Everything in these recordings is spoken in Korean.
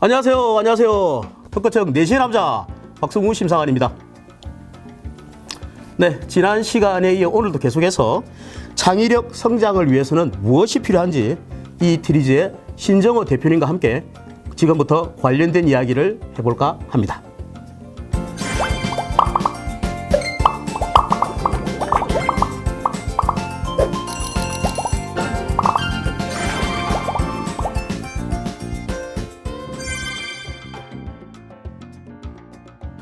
안녕하세요. 안녕하세요. 특허청 내시의 남자 박성우 심사관입니다. 네, 지난 시간에 이어 오늘도 계속해서 창의력 성장을 위해서는 무엇이 필요한지 이 트리즈의 신정호 대표님과 함께 지금부터 관련된 이야기를 해볼까 합니다.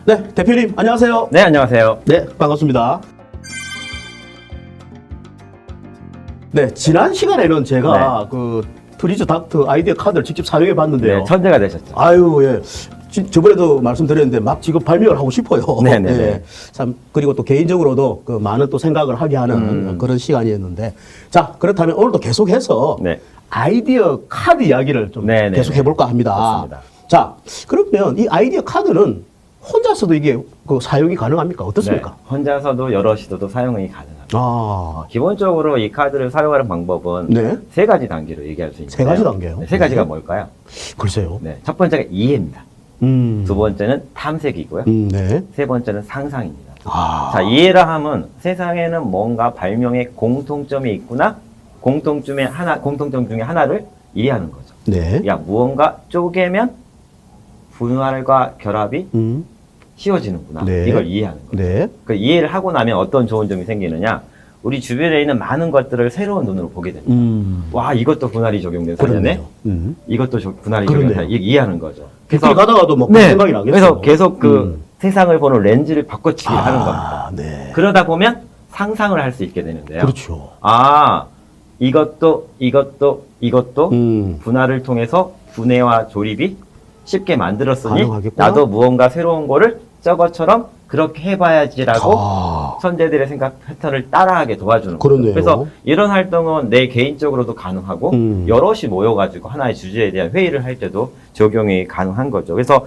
네, 대표님 안녕하세요. 네, 안녕하세요. 네, 반갑습니다. 네, 지난 시간에는 제가 그 트리즈 닥터 아이디어 카드를 직접 사용해 봤는데요. 네, 천재가 되셨죠. 아유, 예. 저번에도 말씀드렸는데 막 지금 발명을 하고 싶어요. 네네네. 예. 참, 그리고 또 개인적으로도 그 많은 또 생각을 하게 하는 그런 시간이었는데. 자, 그렇다면 오늘도 계속해서 네. 아이디어 카드 이야기를 좀 네네네. 계속 해볼까 합니다. 좋습니다. 자, 그러면 이 아이디어 카드는 혼자서도 이게 그 사용이 가능합니까? 어떻습니까? 네, 혼자서도 여럿이서도 사용이 가능합니다. 아, 기본적으로 이 카드를 사용하는 방법은 네. 세 가지 단계로 얘기할 수 있는데요. 세 가지 단계요? 네, 세 가지가 네. 뭘까요? 글쎄요. 네, 첫 번째가 이해입니다. 두 번째는 탐색이고요. 네. 세 번째는 상상입니다. 아, 자, 이해라 함은 세상에는 뭔가 발명의 공통점이 있구나, 공통점 중에 하나를 이해하는 거죠. 네. 야, 무언가 쪼개면 분할과 결합이 쉬워지는구나. 네. 이걸 이해하는 거죠. 네. 그 이해를 하고 나면 어떤 좋은 점이 생기느냐? 우리 주변에 있는 많은 것들을 새로운 눈으로 보게 됩니다. 와, 이것도 분할이 적용된 사례네. 그렇네요. 이것도 분할이 그렇네요. 적용된 사례. 이해하는 거죠. 길 가다가도 뭐 네. 생각이 나겠어요. 그래서 계속 그 세상을 보는 렌즈를 바꿔치기를 하는 겁니다. 네. 그러다 보면 상상을 할 수 있게 되는데요. 그렇죠. 아, 이것도 음. 분할을 통해서 분해와 조립이 쉽게 만들었으니 가능하겠구나. 나도 무언가 새로운 거를 저것처럼 그렇게 해봐야지라고 아, 천재들의 생각 패턴을 따라하게 도와주는 거죠. 그러네요. 그래서 이런 활동은 내 개인적으로도 가능하고 여럿이 모여가지고 하나의 주제에 대한 회의를 할 때도 적용이 가능한 거죠. 그래서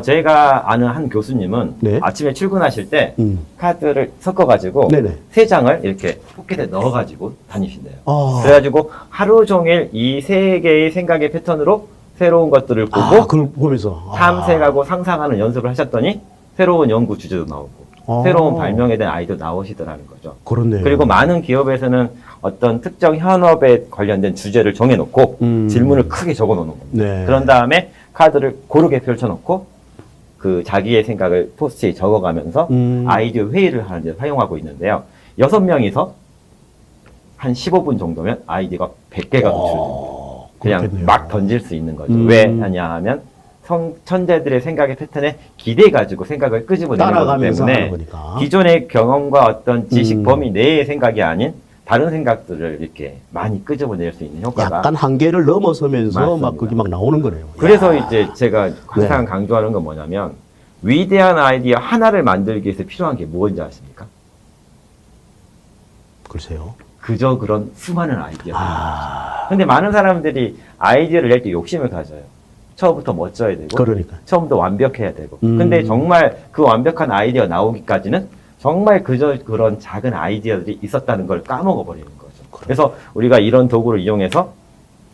제가 아는 한 교수님은 네. 아침에 출근하실 때 카드를 섞어가지고 네네. 세 장을 이렇게 포켓에 넣어가지고 다니신대요. 아. 그래가지고 하루 종일 이 세 개의 생각의 패턴으로 새로운 것들을 보고 그걸 보면서. 탐색하고 상상하는 연습을 하셨더니 새로운 연구 주제도 나오고 새로운 발명에 대한 아이디어 나오시더라는 거죠. 그렇네요. 그리고 많은 기업에서는 어떤 특정 현업에 관련된 주제를 정해놓고 질문을 크게 적어놓는 겁니다. 네. 그런 다음에 카드를 고르게 펼쳐놓고 그 자기의 생각을 포스트에 적어가면서 아이디어 회의를 하는 데 활용하고 있는데요. 6명이서 한 15분 정도면 아이디어가 100개가 노출됩니다. 그냥 그렇겠네요. 막 던질 수 있는 거죠. 왜 하냐 하면 천재들의 생각의 패턴에 기대가지고 생각을 끄집어내는 거기 따라가면서 하는 때문에 거니까. 기존의 경험과 어떤 지식 범위 내의 생각이 아닌 다른 생각들을 이렇게 많이 끄집어낼 수 있는 효과가 약간 한계를 넘어서면서 맞습니다. 막 그게 막 나오는 거네요. 그래서 야. 이제 제가 항상 강조하는 건 뭐냐면 위대한 아이디어 하나를 만들기 위해서 필요한 게 뭔지 아십니까? 글쎄요. 그저 그런 수많은 아이디어. 근데 많은 사람들이 아이디어를 낼 때 욕심을 가져요. 처음부터 멋져야 되고, 그러니까. 처음부터 완벽해야 되고. 근데 정말 그 완벽한 아이디어 나오기까지는 정말 그저 그런 작은 아이디어들이 있었다는 걸 까먹어 버리는 거죠. 그래서 우리가 이런 도구를 이용해서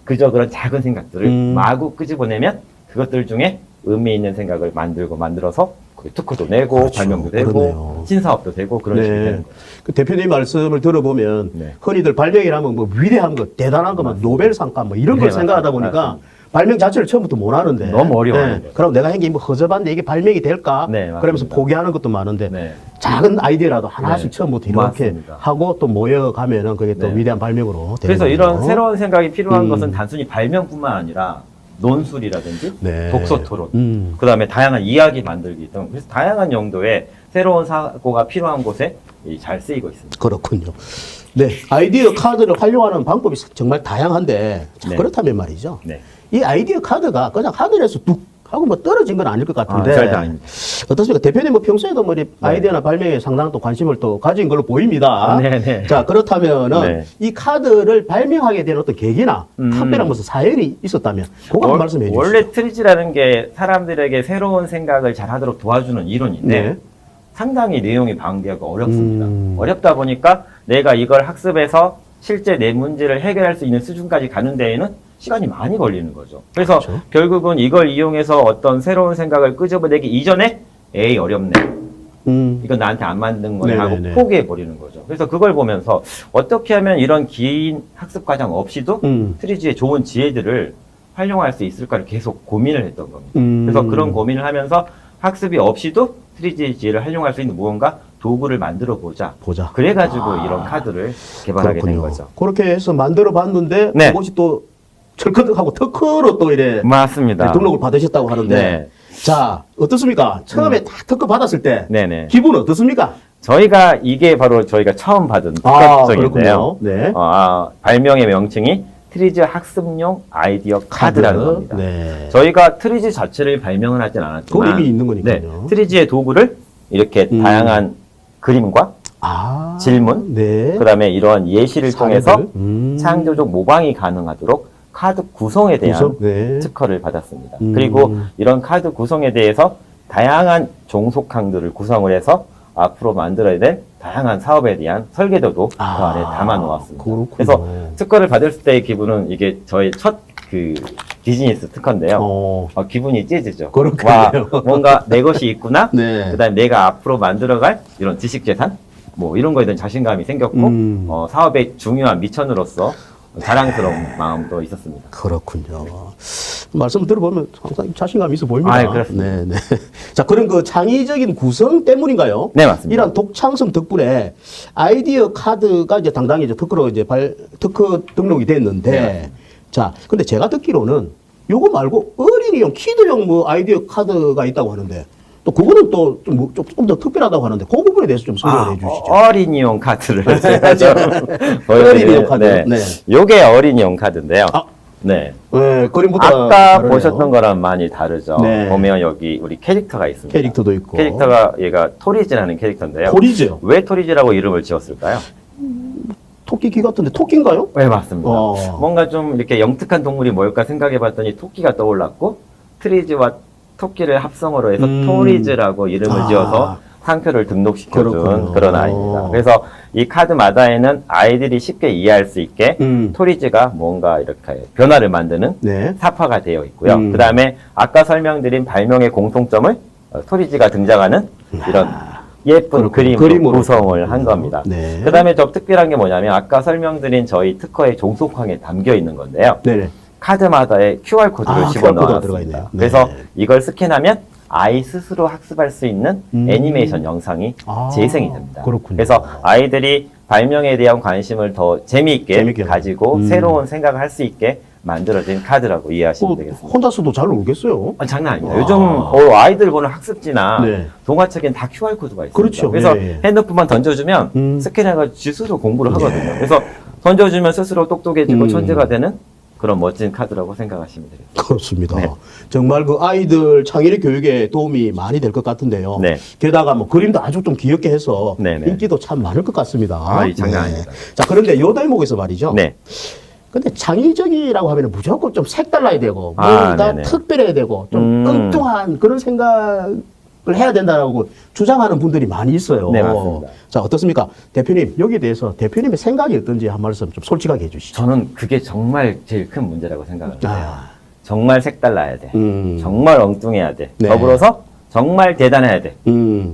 그저 그런 작은 생각들을 마구 끄집어내면 그것들 중에 의미 있는 생각을 만들어서 특허도 내고, 그렇죠. 발명도 되고, 그러네요. 신사업도 되고, 그런 식으로 되는 거죠. 그 대표님 말씀을 들어보면 네. 흔히들 발명이라면 뭐 위대한 거, 대단한 거, 막 노벨상감 뭐 이런 걸 네, 생각하다 맞습니다. 보니까 맞습니다. 발명 자체를 처음부터 못 하는데 너무 어려워요. 그럼 내가 한 게 뭐 허접한데 이게 발명이 될까? 네, 맞습니다. 그러면서 포기하는 것도 많은데 네. 작은 아이디어라도 하나씩 네, 처음부터 이렇게 맞습니다. 하고 또 모여가면은 그게 또 네. 위대한 발명으로 되는 그래서 거죠. 이런 새로운 생각이 필요한 것은 단순히 발명뿐만 아니라 논술이라든지 네. 독서 토론, 그 다음에 다양한 이야기 만들기 등 그래서 다양한 용도의 새로운 사고가 필요한 곳에 잘 쓰이고 있습니다. 그렇군요. 네, 아이디어 카드를 활용하는 방법이 정말 다양한데 자, 네. 그렇다면 말이죠. 네. 이 아이디어 카드가 그냥 하늘에서 뚝 하고 뭐 떨어진 건 아닐 것 같은데 절대 아닙니다. 어떻습니까? 대표님 뭐 평소에도 뭐 아이디어나 발명에 상당한 또 관심을 또 가진 걸로 보입니다. 네네. 자 그렇다면은 네. 이 카드를 발명하게 된 어떤 계기나 특별한 무슨 사연이 있었다면 그거 한번 말씀해 주시죠. 원래 트리즈라는 게 사람들에게 새로운 생각을 잘 하도록 도와주는 이론인데 네. 상당히 내용이 방대하고 어렵습니다. 어렵다 보니까 내가 이걸 학습해서 실제 내 문제를 해결할 수 있는 수준까지 가는 데에는 시간이 많이 걸리는 거죠. 그래서 그렇죠. 결국은 이걸 이용해서 어떤 새로운 생각을 끄집어내기 이전에 에이 어렵네. 이건 나한테 안 맞는 거네 하고 네네네. 포기해 버리는 거죠. 그래서 그걸 보면서 어떻게 하면 이런 긴 학습 과정 없이도 트리지의 좋은 지혜들을 활용할 수 있을까를 계속 고민을 했던 겁니다. 그래서 그런 고민을 하면서 학습이 없이도 트리지의 지혜를 활용할 수 있는 무언가 도구를 만들어 보자. 그래가지고 이런 카드를 개발하게 된 거죠. 그렇게 해서 만들어 봤는데 네. 그것이 또 철커덕하고 특허로 또 이래 맞습니다. 등록을 받으셨다고 하는데 네. 자 어떻습니까? 처음에 다 특허 받았을 때 네네. 기분 어떻습니까? 저희가 이게 바로 저희가 처음 받은 그렇군요. 특허증인데요. 네. 발명의 명칭이 트리지 학습용 아이디어 카드라는 겁니다. 네. 저희가 트리지 자체를 발명을 하진 않았지만 그림이 있는 거니까요. 네, 트리지의 도구를 이렇게 다양한 그림과 질문, 네. 그다음에 이러한 예시를 사례들. 통해서 창조적 모방이 가능하도록 카드 구성에 대한 구성? 네. 특허를 받았습니다. 그리고 이런 카드 구성에 대해서 다양한 종속항들을 구성을 해서 앞으로 만들어야 될 다양한 사업에 대한 설계도도 그 안에 담아 놓았습니다. 그렇군요. 그래서 특허를 받을 때의 기분은 이게 저의 첫 그 비즈니스 특허인데요. 기분이 찢어지죠. 그렇군요. 와, 뭔가 내 것이 있구나. 네. 그다음에 내가 앞으로 만들어갈 이런 지식재산, 뭐 이런 거에 대한 자신감이 생겼고 사업의 중요한 미천으로서 자랑스러운 마음도 있었습니다. 그렇군요. 말씀 들어보면 항상 자신감이 있어 보입니다. 아, 그렇습니다. 네, 네. 자, 그런 그 창의적인 구성 때문인가요? 네, 맞습니다. 이런 독창성 덕분에 아이디어 카드가 이제 당당히 이제 특허로 이제 특허 등록이 됐는데, 네. 자, 근데 제가 듣기로는 요거 말고 어린이용, 키드용 뭐 아이디어 카드가 있다고 하는데, 또 그거는 또 조금 더 특별하다고 하는데, 그 부분에 대해서 좀 설명해 주시죠. 어린이용 카드를 제가 좀 어린이용 카드. 네. 네. 요게 어린이용 카드인데요. 네, 네. 그림보다 아까 다르네요. 보셨던 거랑 많이 다르죠. 네. 보면 여기 우리 캐릭터가 있습니다. 캐릭터도 있고. 캐릭터가 얘가 토리즈라는 캐릭터인데요. 토리즈요? 왜 토리즈라고 이름을 지었을까요? 토끼 귀 같은데 토끼인가요? 네, 맞습니다. 어. 뭔가 좀 이렇게 영특한 동물이 뭘까 생각해 봤더니 토끼가 떠올랐고, 트리즈와 토끼를 합성어로 해서 토리즈라고 이름을 지어서 상표를 등록시켜준 그렇군요. 그런 아이입니다. 그래서 이 카드마다에는 아이들이 쉽게 이해할 수 있게 토리즈가 뭔가 이렇게 변화를 만드는 네. 사파가 되어 있고요. 그 다음에 아까 설명드린 발명의 공통점을 토리즈가 등장하는 이런 예쁜 그림으로 구성을 한 겁니다. 네. 그 다음에 더 특별한 게 뭐냐면 아까 설명드린 저희 특허의 종속항에 담겨 있는 건데요. 네네. 카드마다의 QR코드를 QR코드가 들어가 있네요. 집어넣었습니다. 네. 그래서 이걸 스캔하면 아이 스스로 학습할 수 있는 애니메이션 영상이 재생이 됩니다. 그렇군요. 그래서 아이들이 발명에 대한 관심을 더 재미있게 가지고 새로운 생각을 할 수 있게 만들어진 카드라고 이해하시면 되겠습니다. 혼자서도 잘 놀겠어요. 장난 아닙니다. 요즘 아이들 보는 학습지나 네. 동화책엔 다 QR코드가 있습니다. 그렇죠. 그래서 예, 예. 핸드폰만 던져주면 스캔해가지고 스스로 공부를 하거든요. 그래서 던져주면 스스로 똑똑해지고 천재가 되는 그런 멋진 카드라고 생각하시면 되겠습니다. 그렇습니다. 네. 정말 그 아이들 창의력 교육에 도움이 많이 될 것 같은데요. 네. 게다가 뭐 그림도 아주 좀 귀엽게 해서 네네. 인기도 참 많을 것 같습니다. 이 장난 아닙니다. 자, 그런데 요 대목에서 말이죠. 네. 근데 창의적이라고 하면 무조건 좀 색달라야 되고 뭔가 네네. 특별해야 되고 좀 엉뚱한 그런 생각을 해야 된다고 주장하는 분들이 많이 있어요. 네, 맞습니다. 자, 어떻습니까? 대표님, 여기에 대해서 대표님의 생각이 어떤지 한 말씀 좀 솔직하게 해주시죠. 저는 그게 정말 제일 큰 문제라고 생각하는데요. 아. 정말 색달라야 돼. 음. 정말 엉뚱해야 돼. 네. 더불어서 정말 대단해야 돼.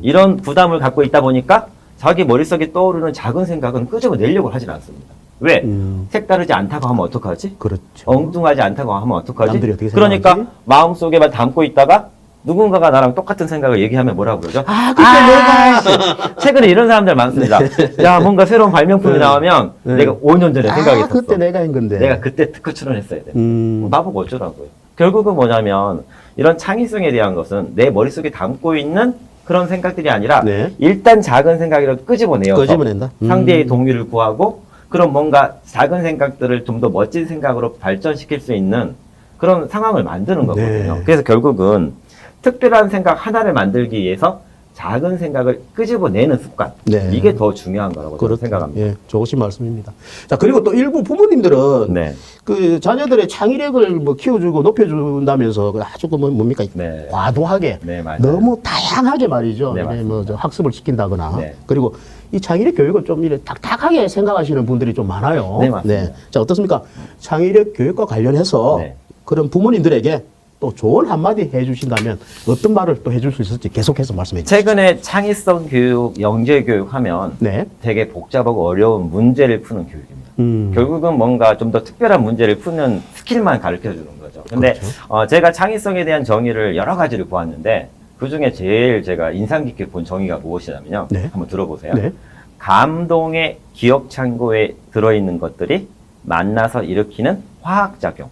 이런 부담을 갖고 있다 보니까 자기 머릿속에 떠오르는 작은 생각은 끄집어내려고 하진 않습니다. 왜? 색다르지 않다고 하면 어떡하지? 그렇죠. 엉뚱하지 않다고 하면 어떡하지? 남들이 어떻게 그러니까 생각하지? 마음속에만 담고 있다가 누군가가 나랑 똑같은 생각을 얘기하면 뭐라고 그러죠? 그때 최근에 이런 사람들 많습니다. 야, 뭔가 새로운 발명품이 네. 나오면 네. 내가 5년 전에 생각했었어. 그때 내가 한 건데. 내가 그때 특허 출원했어야 돼. 음. 나보고 어쩌라고요. 결국은 뭐냐면 이런 창의성에 대한 것은 내 머릿속에 담고 있는 그런 생각들이 아니라 네. 일단 작은 생각이라도 끄집어내어서 끄집어낸다? 상대의 동의를 구하고 그런 뭔가 작은 생각들을 좀 더 멋진 생각으로 발전시킬 수 있는 그런 상황을 만드는 거거든요. 네. 그래서 결국은 특별한 생각 하나를 만들기 위해서 작은 생각을 끄집어내는 습관. 네. 이게 더 중요한 거라고 저는 생각합니다. 예, 좋으신 말씀입니다. 자, 그리고 또 일부 부모님들은 네. 그 자녀들의 창의력을 뭐 키워주고 높여준다면서 아주 그 뭡니까? 네. 과도하게 네, 맞아요. 너무 다양하게 말이죠. 네, 네, 맞습니다. 뭐저 학습을 시킨다거나 네. 그리고 이 창의력 교육을 좀 이렇게 탁탁하게 생각하시는 분들이 좀 많아요. 네, 맞습니다. 자, 어떻습니까? 창의력 교육과 관련해서 네. 그런 부모님들에게 또 좋은 한마디 해주신다면 어떤 말을 또 해줄 수 있을지 계속해서 말씀해 주시죠. 최근에 창의성 교육, 영재 교육 하면 네. 되게 복잡하고 어려운 문제를 푸는 교육입니다. 결국은 뭔가 좀 더 특별한 문제를 푸는 스킬만 가르쳐 주는 거죠. 근데 그렇죠. 제가 창의성에 대한 정의를 여러 가지를 보았는데 그 중에 제일 제가 인상 깊게 본 정의가 무엇이냐면요. 네. 한번 들어보세요. 네. 감동의 기억 창고에 들어있는 것들이 만나서 일으키는 화학작용.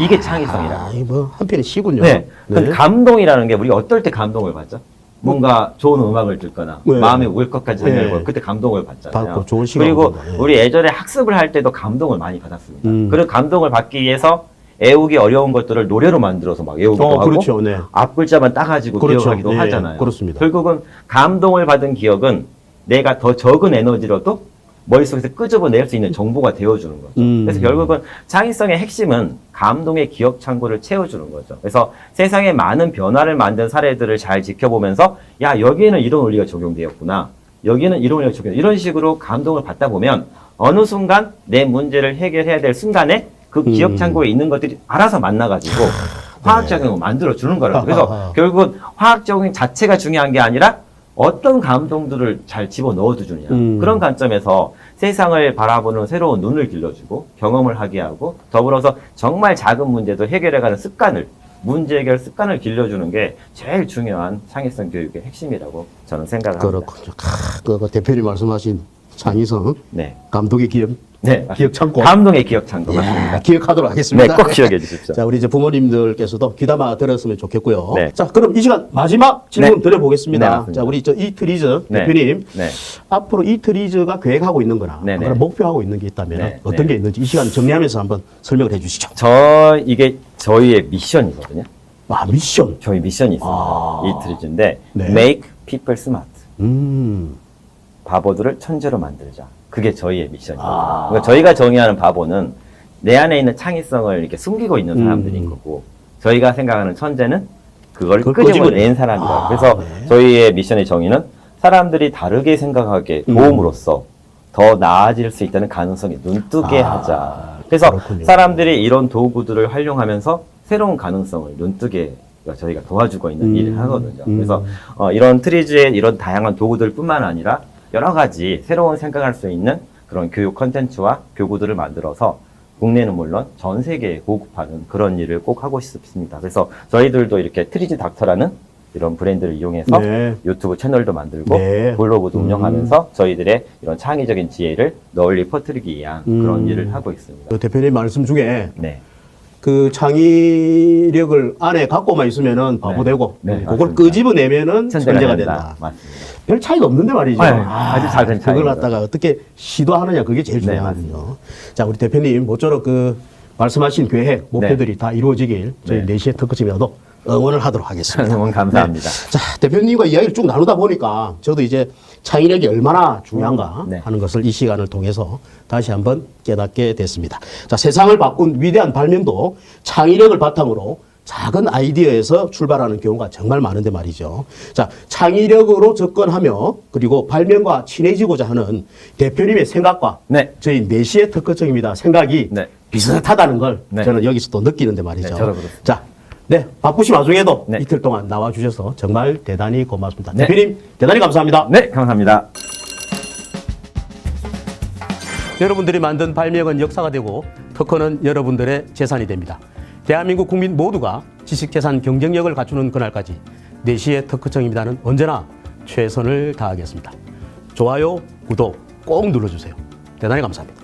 이게 창의성이라. 아, 이거 한편의 시군요. 네. 그 감동이라는 게 우리 어떨 때 감동을 받죠? 뭔가 좋은 음악을 듣거나 네. 마음에 울컥한 장면을 네. 보고 그때 감동을 받잖아요. 받고 좋은 시간 그리고 얻는 거예요. 우리 예전에 학습을 할 때도 감동을 많이 받았습니다. 음. 그런 감동을 받기 위해서 애우기 어려운 것들을 노래로 만들어서 막 애우기도 하고 그렇죠. 네. 앞 글자만 따가지고 그렇죠. 기억하기도 네, 하잖아요. 그렇습니다. 결국은 감동을 받은 기억은 내가 더 적은 에너지로도 머릿속에서 끄집어낼 수 있는 정보가 되어주는 거죠. 그래서 결국은 창의성의 핵심은 감동의 기억 창고를 채워주는 거죠. 그래서 세상에 많은 변화를 만든 사례들을 잘 지켜보면서 야 여기에는 이런 원리가 적용되었구나. 여기는 이런 원리가 적용. 이런 식으로 감동을 받다 보면 어느 순간 내 문제를 해결해야 될 순간에 그 기억 창고에 있는 것들이 알아서 만나가지고 화학작용을 만들어주는 거라고. 그래서 결국은 화학작용 자체가 중요한 게 아니라 어떤 감동들을 잘 집어넣어 주느냐. 그런 관점에서 세상을 바라보는 새로운 눈을 길러주고 경험을 하게 하고 더불어서 정말 작은 문제도 해결해가는 습관을 문제 해결 습관을 길러주는 게 제일 중요한 창의성 교육의 핵심이라고 저는 생각합니다. 그렇군요. 그 대표님 말씀하신 창의성, 네. 감독의 기억, 네. 기억 창고. 감동의 기억 창고 맞습니다. 기억하도록 네, 하겠습니다. 꼭 기억해 주십시오. 자, 우리 이제 부모님들께서도 귀담아 들었으면 좋겠고요. 네. 자, 그럼 이 시간 마지막 질문 네. 드려보겠습니다. 네, 맞습니다. 자, 우리 저 이트리즈 네. 대표님. 네. 앞으로 이트리즈가 계획하고 있는 거나 네, 네. 그런 목표하고 있는 게 있다면 네, 어떤 네. 게 있는지 이 시간 정리하면서 한번 설명을 해 주시죠. 이게 저희의 미션이거든요. 아, 미션. 저희 미션이 있습니다. 아. 이트리즈인데 네. Make people smart. 음. 바보들을 천재로 만들자. 그게 저희의 미션이에요. 아. 그러니까 저희가 정의하는 바보는 내 안에 있는 창의성을 이렇게 숨기고 있는 사람들인 거고, 저희가 생각하는 천재는 그걸 그걸 끄집어낸 사람이다. 아, 그래서 네. 저희의 미션의 정의는 사람들이 다르게 생각하게 도움으로써 더 나아질 수 있다는 가능성이 눈뜨게 하자. 그래서 그렇군요. 사람들이 이런 도구들을 활용하면서 새로운 가능성을 눈뜨게 저희가 도와주고 있는 일을 하거든요. 그래서 이런 트리즈의 이런 다양한 도구들뿐만 아니라 여러 가지 새로운 생각할 수 있는 그런 교육 컨텐츠와 교구들을 만들어서 국내는 물론 전 세계에 보급하는 그런 일을 꼭 하고 싶습니다. 그래서 저희들도 이렇게 트리즈 닥터라는 이런 브랜드를 이용해서 네. 유튜브 채널도 만들고 네. 블로그도 운영하면서 저희들의 이런 창의적인 지혜를 널리 퍼뜨리기 위한 그런 일을 하고 있습니다. 그 대표님 말씀 중에 네. 그 창의력을 안에 갖고만 있으면은 바보 네. 되고 네, 그걸 맞습니다. 끄집어내면은 천재가 된다. 맞습니다. 별 차이가 없는데 말이죠. 네, 아주 작은 그걸 차이죠. 갖다가 어떻게 시도하느냐 그게 제일 네, 중요하거든요. 자, 우리 대표님 모쪼록 그 말씀하신 계획 목표들이 다 이루어지길 저희 네. 4시의 특허팀이라도 응원을 하도록 하겠습니다. 응원 감사합니다. 자, 대표님과 이야기를 쭉 나누다 보니까 저도 이제 창의력이 얼마나 중요한가 네. 하는 것을 이 시간을 통해서 다시 한번 깨닫게 됐습니다. 자, 세상을 바꾼 위대한 발명도 창의력을 바탕으로 작은 아이디어에서 출발하는 경우가 정말 많은데 말이죠. 자, 창의력으로 접근하며 그리고 발명과 친해지고자 하는 대표님의 생각과 네. 저희 4시의 특허청입니다. 생각이 네. 비슷하다는 걸 네. 저는 여기서 또 느끼는데 말이죠. 네, 저도 그렇습니다. 자, 네, 바쁘신 와중에도 네. 이틀 동안 나와주셔서 정말 대단히 고맙습니다. 네. 대표님, 대단히 감사합니다. 네, 감사합니다. 여러분들이 만든 발명은 역사가 되고 특허는 여러분들의 재산이 됩니다. 대한민국 국민 모두가 지식재산 경쟁력을 갖추는 그날까지 4시의 특허청입니다는 언제나 최선을 다하겠습니다. 좋아요, 구독 꼭 눌러주세요. 대단히 감사합니다.